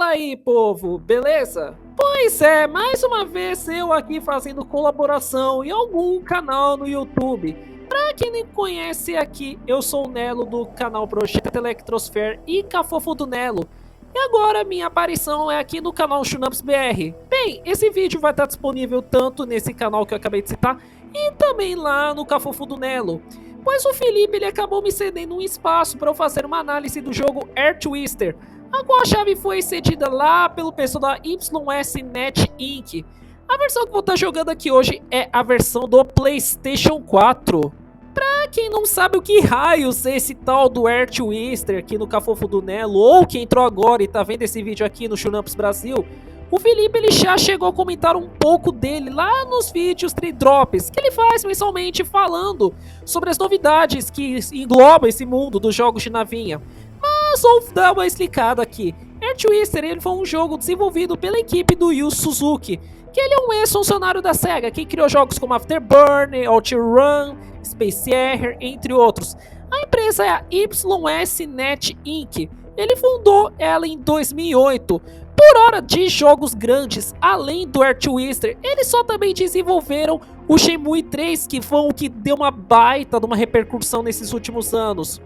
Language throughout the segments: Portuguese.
aí, povo, beleza? Pois é, mais uma vez eu aqui fazendo colaboração em algum canal no YouTube. Pra quem não conhece aqui, eu sou o Nelo do canal Projeto Electrosphere e Cafofo do Nelo. E agora minha aparição é aqui no canal Shunamps BR. Bem, esse vídeo vai estar disponível tanto nesse canal que eu acabei de citar e também lá no Cafofo do Nelo. Pois o Felipe ele acabou me cedendo um espaço para eu fazer uma análise do jogo Air Twister, a qual a chave foi cedida lá pelo pessoal da YSNet Inc. A versão que vou estar jogando aqui hoje é a versão do PlayStation 4. Pra quem não sabe o que raios é esse tal do Air Twister aqui no Cafofo do Nelo, ou quem entrou agora e tá vendo esse vídeo aqui no Shunamps Brasil, o Felipe ele já chegou a comentar um pouco dele lá nos vídeos Drops, que ele faz mensalmente falando sobre as novidades que englobam esse mundo dos jogos de navinha. Mas vou dar uma explicada aqui. Air Twister ele foi um jogo desenvolvido pela equipe do Yu Suzuki, que ele é um ex-funcionário da SEGA, que criou jogos como Afterburner, OutRun, Space Harrier, entre outros. A empresa é a YSNet Inc. Ele fundou ela em 2008. Por hora de jogos grandes, além do Air Twister, eles só também desenvolveram o Shenmue 3, que foi o que deu uma baita de uma repercussão nesses últimos anos.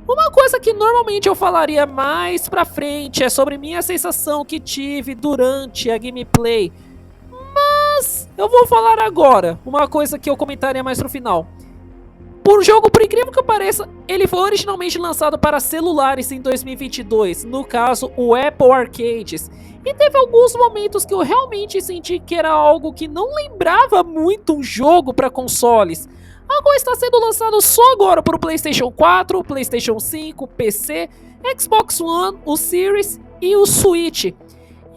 Uma coisa que normalmente eu falaria mais pra frente é sobre minha sensação que tive durante a gameplay, mas eu vou falar agora, uma coisa que eu comentaria mais no final. O jogo, por incrível que pareça, ele foi originalmente lançado para celulares em 2022, no caso o Apple Arcades, e teve alguns momentos que eu realmente senti que era algo que não lembrava muito um jogo para consoles. Agora está sendo lançado só agora para o PlayStation 4, PlayStation 5, PC, Xbox One, o Series e o Switch.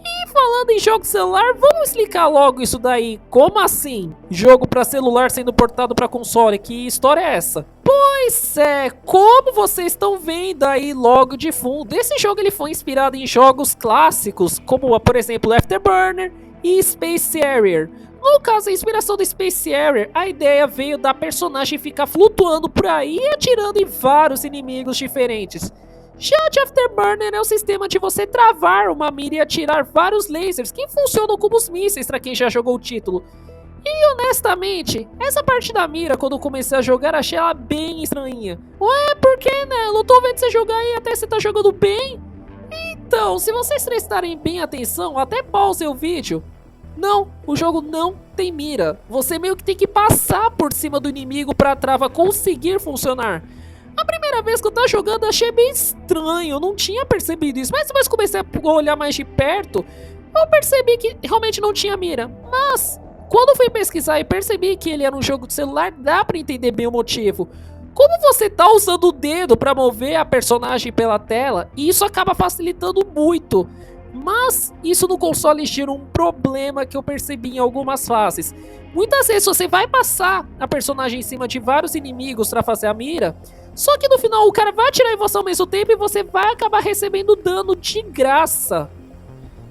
E falando em jogo celular, vamos explicar logo isso daí. Como assim? Jogo para celular sendo portado para console? Que história é essa? Pois é, como vocês estão vendo aí logo de fundo, esse jogo ele foi inspirado em jogos clássicos, como por exemplo Afterburner e Space Harrier. No caso, a inspiração do Space Harrier, a ideia veio da personagem ficar flutuando por aí e atirando em vários inimigos diferentes. Já de Afterburner é o sistema de você travar uma mira e atirar vários lasers que funcionam como os mísseis para quem já jogou o título. E honestamente, essa parte da mira quando eu comecei a jogar achei ela bem estranha. Ué, por que né? Eu tô vendo você jogar aí até você tá jogando bem? Então, se vocês prestarem bem atenção, até pause o vídeo. Não, o jogo não tem mira. Você meio que tem que passar por cima do inimigo para a trava conseguir funcionar. A primeira vez que eu tava jogando achei bem estranho, eu não tinha percebido isso, mas depois comecei a olhar mais de perto, eu percebi que realmente não tinha mira. Mas, quando fui pesquisar e percebi que ele era um jogo de celular, dá pra entender bem o motivo. Como você tá usando o dedo pra mover a personagem pela tela, isso acaba facilitando muito. Mas isso no console gera um problema que eu percebi em algumas fases. Muitas vezes você vai passar a personagem em cima de vários inimigos para fazer a mira, só que no final o cara vai atirar em você ao mesmo tempo e você vai acabar recebendo dano de graça.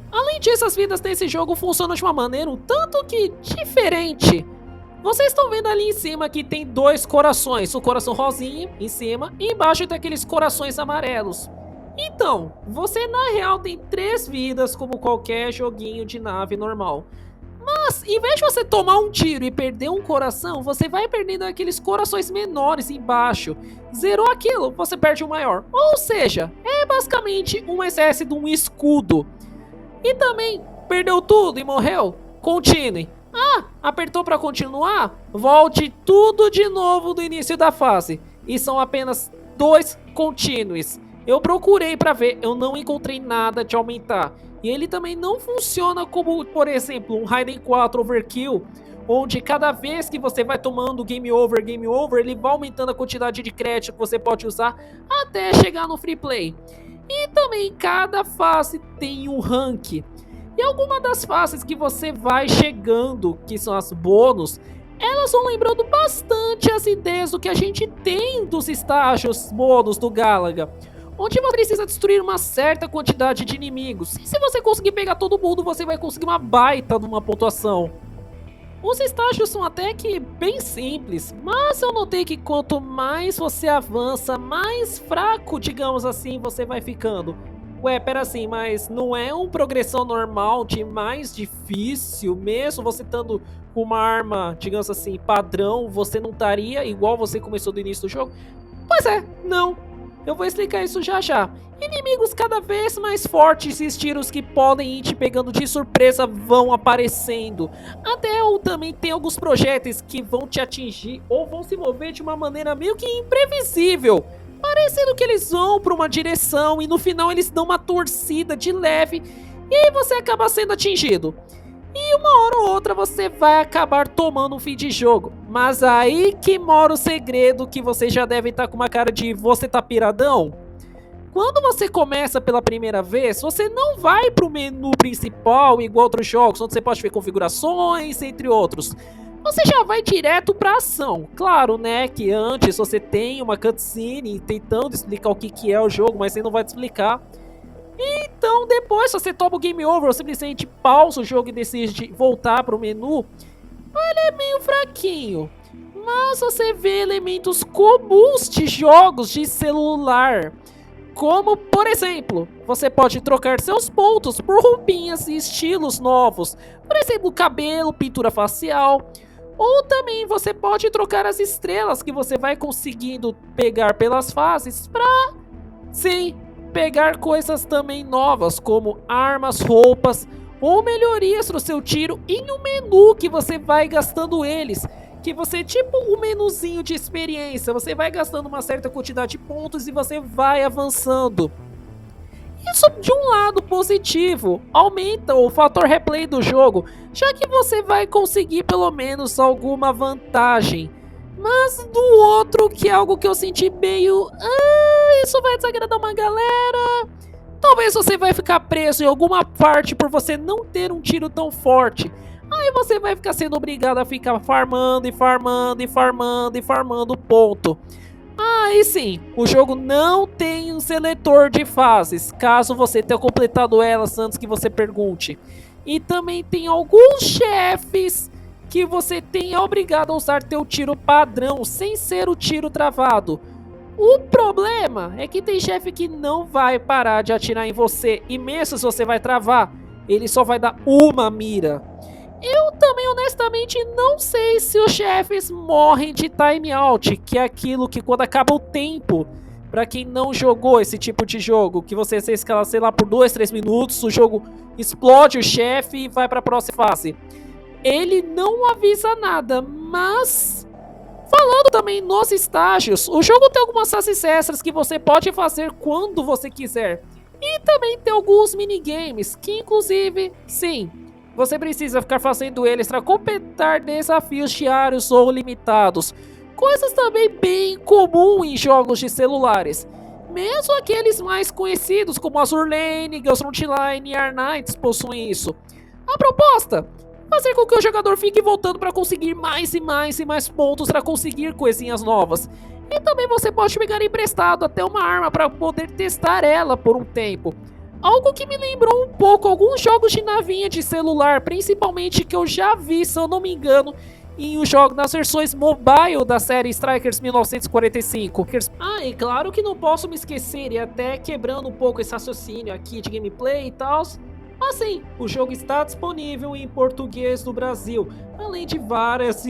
Além disso, as vidas desse jogo funcionam de uma maneira um tanto que diferente. Vocês estão vendo ali em cima que tem dois corações, o coração rosinha em cima e embaixo tem aqueles corações amarelos. Então, você na real tem 3 vidas como qualquer joguinho de nave normal. Mas, em vez de você tomar um tiro e perder um coração, você vai perdendo aqueles corações menores embaixo. Zerou aquilo, você perde o maior. Ou seja, é basicamente uma espécie de um escudo. E também, perdeu tudo e morreu? Continue. Ah, apertou para continuar? Volte tudo de novo do início da fase. E são apenas 2 continues. Eu procurei pra ver, eu não encontrei nada de aumentar. E ele também não funciona como, por exemplo, um Raiden 4 Overkill, onde cada vez que você vai tomando Game Over, ele vai aumentando a quantidade de crédito que você pode usar até chegar no Free Play. E também cada fase tem um rank. E algumas das fases que você vai chegando, que são as bônus, elas vão lembrando bastante as ideias do que a gente tem dos estágios bônus do Galaga, onde você precisa destruir uma certa quantidade de inimigos. E se você conseguir pegar todo mundo, você vai conseguir uma baita de uma pontuação. Os estágios são até que bem simples, mas eu notei que quanto mais você avança, mais fraco, digamos assim, você vai ficando. Ué, pera assim, mas não é uma progressão normal de mais difícil, mesmo você estando com uma arma, digamos assim, padrão, você não estaria igual você começou do início do jogo? Pois é, não. Eu vou explicar isso já já. Inimigos cada vez mais fortes e estilos que podem ir te pegando de surpresa vão aparecendo. Até ou também tem alguns projéteis que vão te atingir ou vão se mover de uma maneira meio que imprevisível. Parecendo que eles vão para uma direção e no final eles dão uma torcida de leve e aí você acaba sendo atingido. E uma hora ou outra você vai acabar tomando um fim de jogo. Mas aí que mora o segredo que você já deve estar com uma cara de você tá piradão. Quando você começa pela primeira vez, você não vai para o menu principal igual outros jogos, onde você pode ver configurações, entre outros. Você já vai direto pra ação. Claro, né, que antes você tem uma cutscene tentando explicar o que é o jogo, mas você não vai te explicar. Então depois você toma o game over, ou simplesmente pausa o jogo e decide voltar pro menu. Ele é meio fraquinho, mas você vê elementos comuns de jogos de celular. Como, por exemplo, você pode trocar seus pontos por roupinhas e estilos novos. Por exemplo, cabelo, pintura facial. Ou também você pode trocar as estrelas que você vai conseguindo pegar pelas fases para, sim, pegar coisas também novas, como armas, roupas ou melhorias no seu tiro em um menu que você vai gastando eles. Que você, tipo um menuzinho de experiência, você vai gastando uma certa quantidade de pontos e você vai avançando. Isso de um lado positivo, aumenta o fator replay do jogo, já que você vai conseguir pelo menos alguma vantagem. Mas do outro, que é algo que eu senti meio... isso vai desagradar uma galera. Talvez você vai ficar preso em alguma parte por você não ter um tiro tão forte. Aí você vai ficar sendo obrigado a ficar farmando e farmando e farmando e farmando ponto. E sim, o jogo não tem um seletor de fases, caso você tenha completado elas antes que você pergunte. E também tem alguns chefes que você tem obrigado a usar teu tiro padrão, sem ser o tiro travado. O problema é que tem chefe que não vai parar de atirar em você, e mesmo se você vai travar, ele só vai dar uma mira. Eu também honestamente não sei se os chefes morrem de timeout, que é aquilo que quando acaba o tempo, pra quem não jogou esse tipo de jogo, que você se escala, sei lá, por 2, 3 minutos, o jogo explode o chefe e vai pra próxima fase. Ele não avisa nada, mas... falando também nos estágios, o jogo tem algumas fases extras que você pode fazer quando você quiser. E também tem alguns minigames, que inclusive, sim... você precisa ficar fazendo eles para completar desafios diários ou limitados. Coisas também bem comum em jogos de celulares. Mesmo aqueles mais conhecidos como Azur Lane, Girls Frontline e Arknights possuem isso. A proposta? Fazer com que o jogador fique voltando para conseguir mais e mais e mais pontos para conseguir coisinhas novas. E também você pode pegar emprestado até uma arma para poder testar ela por um tempo. Algo que me lembrou um pouco alguns jogos de navinha de celular, principalmente que eu já vi, se eu não me engano, em um jogo nas versões mobile da série Strikers 1945. E claro que não posso me esquecer, e até quebrando um pouco esse raciocínio aqui de gameplay e tal, mas sim, o jogo está disponível em português do Brasil, além de várias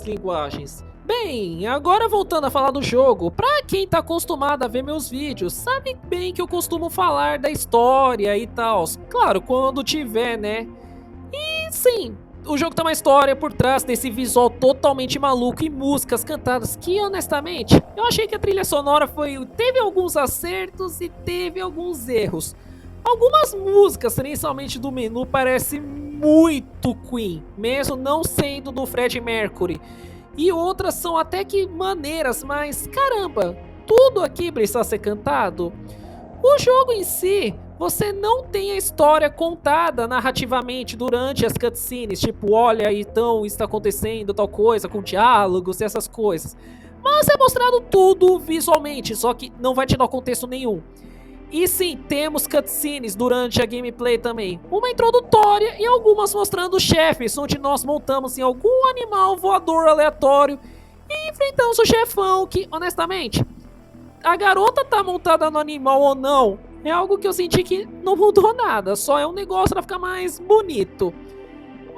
linguagens. Bem, agora voltando a falar do jogo, pra quem tá acostumado a ver meus vídeos, sabe bem que eu costumo falar da história e tal. Claro, quando tiver, né? E sim, o jogo tem uma história por trás desse visual totalmente maluco e músicas cantadas que, honestamente, eu achei que a trilha sonora teve alguns acertos e teve alguns erros. Algumas músicas, principalmente do menu, parecem muito Queen, mesmo não sendo do Freddie Mercury. E outras são até que maneiras, mas caramba, tudo aqui precisa ser cantado. O jogo em si, você não tem a história contada narrativamente durante as cutscenes, tipo, olha, então está acontecendo tal coisa, com diálogos e essas coisas. Mas é mostrado tudo visualmente, só que não vai te dar contexto nenhum. E sim, temos cutscenes durante a gameplay também. Uma introdutória e algumas mostrando chefes, onde nós montamos em algum animal voador aleatório e enfrentamos o chefão que, honestamente, a garota tá montada no animal ou não, é algo que eu senti que não mudou nada, só é um negócio pra ficar mais bonito.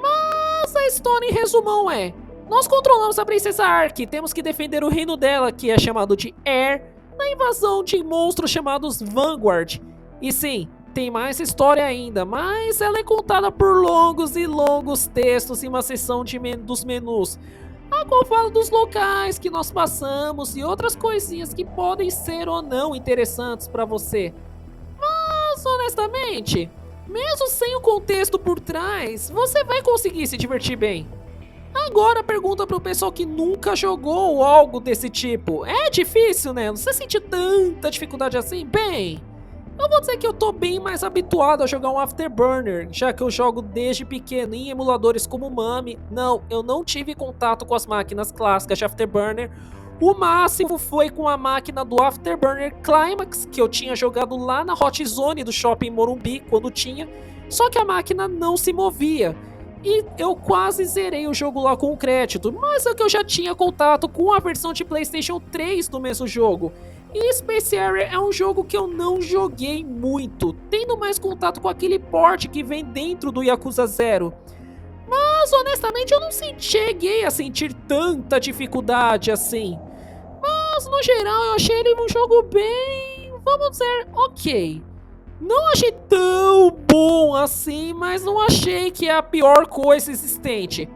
Mas a história em resumão é: nós controlamos a princesa Ark, temos que defender o reino dela, que é chamado de Air, na invasão de monstros chamados Vanguard. E sim, tem mais história ainda, mas ela é contada por longos e longos textos em uma seção dos menus, a qual fala dos locais que nós passamos e outras coisinhas que podem ser ou não interessantes para você. Mas honestamente, mesmo sem o contexto por trás, você vai conseguir se divertir bem. Agora pergunta pro pessoal que nunca jogou algo desse tipo. É difícil, né? Você sentiu tanta dificuldade assim? Bem, eu vou dizer que eu tô bem mais habituado a jogar um Afterburner, já que eu jogo desde pequeno em emuladores como o Mami. Não, eu não tive contato com as máquinas clássicas de Afterburner. O máximo foi com a máquina do Afterburner Climax, que eu tinha jogado lá na Hot Zone do Shopping Morumbi, quando tinha. Só que a máquina não se movia. E eu quase zerei o jogo lá com o crédito, mas é que eu já tinha contato com a versão de PlayStation 3 do mesmo jogo. E Space Harrier é um jogo que eu não joguei muito, tendo mais contato com aquele port que vem dentro do Yakuza 0. Mas honestamente eu não cheguei a sentir tanta dificuldade assim. Mas no geral eu achei ele um jogo bem, vamos dizer, ok. Não achei tão bom assim, mas não achei que é a pior coisa existente.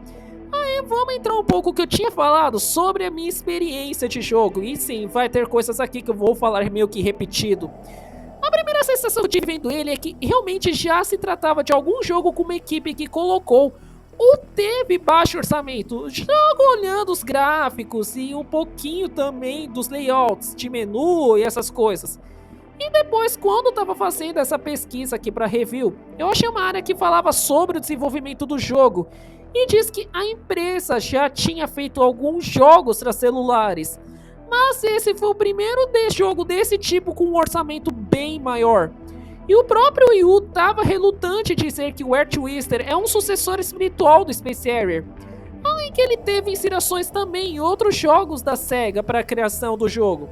Aí vamos entrar um pouco no que eu tinha falado sobre a minha experiência de jogo. E sim, vai ter coisas aqui que eu vou falar meio que repetido. A primeira sensação que eu tive vendo ele é que realmente já se tratava de algum jogo com uma equipe que colocou ou teve baixo orçamento. Jogo olhando os gráficos e um pouquinho também dos layouts de menu e essas coisas. E depois, quando eu tava fazendo essa pesquisa aqui para review, eu achei uma área que falava sobre o desenvolvimento do jogo e diz que a empresa já tinha feito alguns jogos para celulares, mas esse foi o primeiro jogo desse tipo com um orçamento bem maior. E o próprio Wii U estava relutante em dizer que o Air Twister é um sucessor espiritual do Space Harrier, além que ele teve inspirações também em outros jogos da SEGA para a criação do jogo.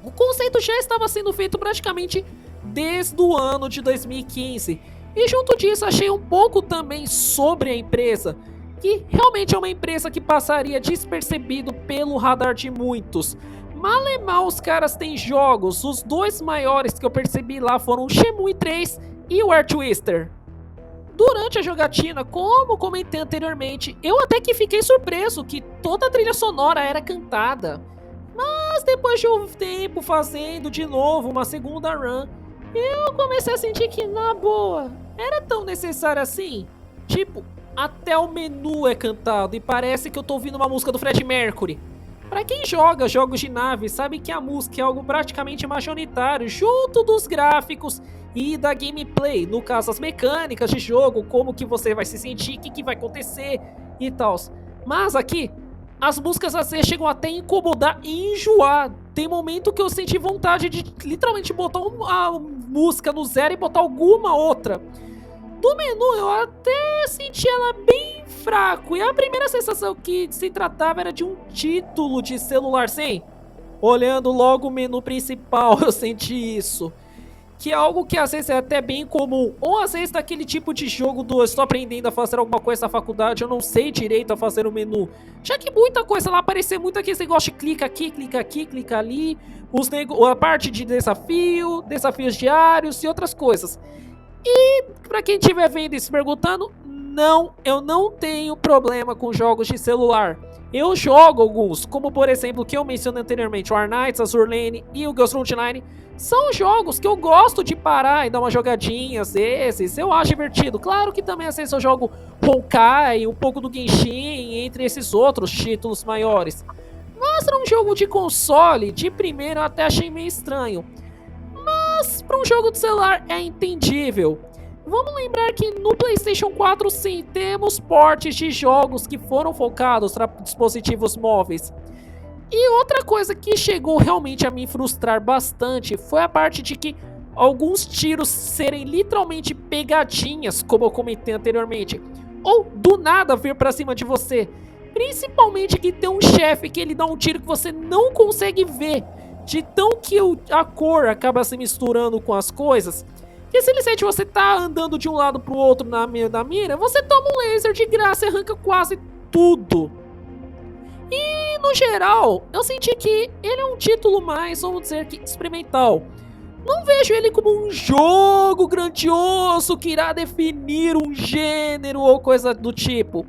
O conceito já estava sendo feito praticamente desde o ano de 2015. E junto disso achei um pouco também sobre a empresa, que realmente é uma empresa que passaria despercebido pelo radar de muitos. Mal os caras têm jogos, os dois maiores que eu percebi lá foram o Shenmue 3 e o Air Twister. Durante a jogatina, como comentei anteriormente, eu até que fiquei surpreso que toda a trilha sonora era cantada. Mas depois de um tempo fazendo de novo uma segunda run, eu comecei a sentir que, na boa, era tão necessário assim. Tipo, até o menu é cantado e parece que eu tô ouvindo uma música do Freddie Mercury. Pra quem joga jogos de nave, sabe que a música é algo praticamente majoritário junto dos gráficos e da gameplay. No caso, as mecânicas de jogo, como que você vai se sentir, o que vai acontecer e tal. Mas aqui, as músicas às vezes chegam até a incomodar e enjoar. Tem momento que eu senti vontade de literalmente botar a música no zero e botar alguma outra. Do menu eu até senti ela bem fraco. E a primeira sensação que se tratava era de um título de celular. Sim, olhando logo o menu principal eu senti isso. Que é algo que às vezes é até bem comum. Ou às vezes daquele tipo de jogo do eu estou aprendendo a fazer alguma coisa na faculdade, eu não sei direito a fazer o menu. Já que muita coisa lá aparecer muito aqui, esse negócio de clica aqui, clica ali. A parte de desafio, desafios diários e outras coisas. E pra quem estiver vendo e se perguntando, não, eu não tenho problema com jogos de celular. Eu jogo alguns, como por exemplo o que eu mencionei anteriormente, o Arnights, Azur Lane e o Ghost Frontline. São jogos que eu gosto de parar e dar uma jogadinha, às vezes, eu acho divertido. Claro que também às vezes eu jogo Honkai, um pouco do Genshin, entre esses outros títulos maiores. Mas para um jogo de console, de primeiro eu até achei meio estranho. Mas para um jogo de celular é entendível. Vamos lembrar que no PlayStation 4 sim, temos portes de jogos que foram focados para dispositivos móveis. E outra coisa que chegou realmente a me frustrar bastante foi a parte de que alguns tiros serem literalmente pegadinhas, como eu comentei anteriormente, ou do nada vir pra cima de você. Principalmente que tem um chefe que ele dá um tiro que você não consegue ver. de tão que a cor acaba se misturando com as coisas, que simplesmente você tá andando de um lado pro outro na mira, você toma um laser de graça e arranca quase tudo. E no geral, eu senti que ele é um título mais, vamos dizer que experimental. Não vejo ele como um jogo grandioso que irá definir um gênero ou coisa do tipo.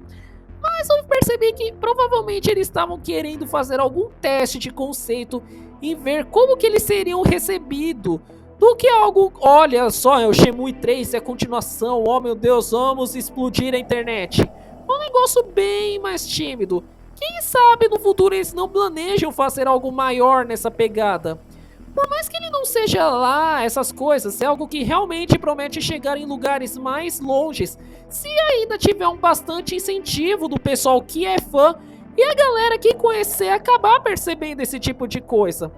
Mas eu percebi que provavelmente eles estavam querendo fazer algum teste de conceito e ver como que eles seriam recebidos. Do que algo, olha só, é o Shenmue 3, é a continuação, oh meu Deus, vamos explodir a internet. Um negócio bem mais tímido. Quem sabe no futuro eles não planejam fazer algo maior nessa pegada. Por mais que ele não seja lá essas coisas, é algo que realmente promete chegar em lugares mais longes, se ainda tiver um bastante incentivo do pessoal que é fã e a galera que conhecer acabar percebendo esse tipo de coisa.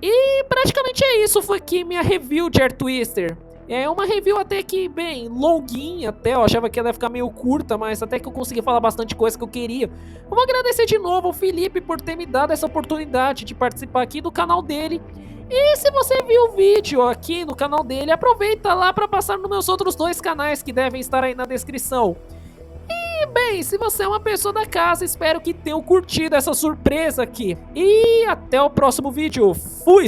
E praticamente é isso, foi aqui minha review de Air Twister. É uma review até que, bem, longuinha até, eu achava que ela ia ficar meio curta, mas até que eu consegui falar bastante coisa que eu queria. Eu vou agradecer de novo ao Felipe por ter me dado essa oportunidade de participar aqui do canal dele. E se você viu o vídeo aqui no canal dele, aproveita lá para passar nos meus outros 2 canais que devem estar aí na descrição. E bem, se você é uma pessoa da casa, espero que tenham curtido essa surpresa aqui. E até o próximo vídeo. Fui!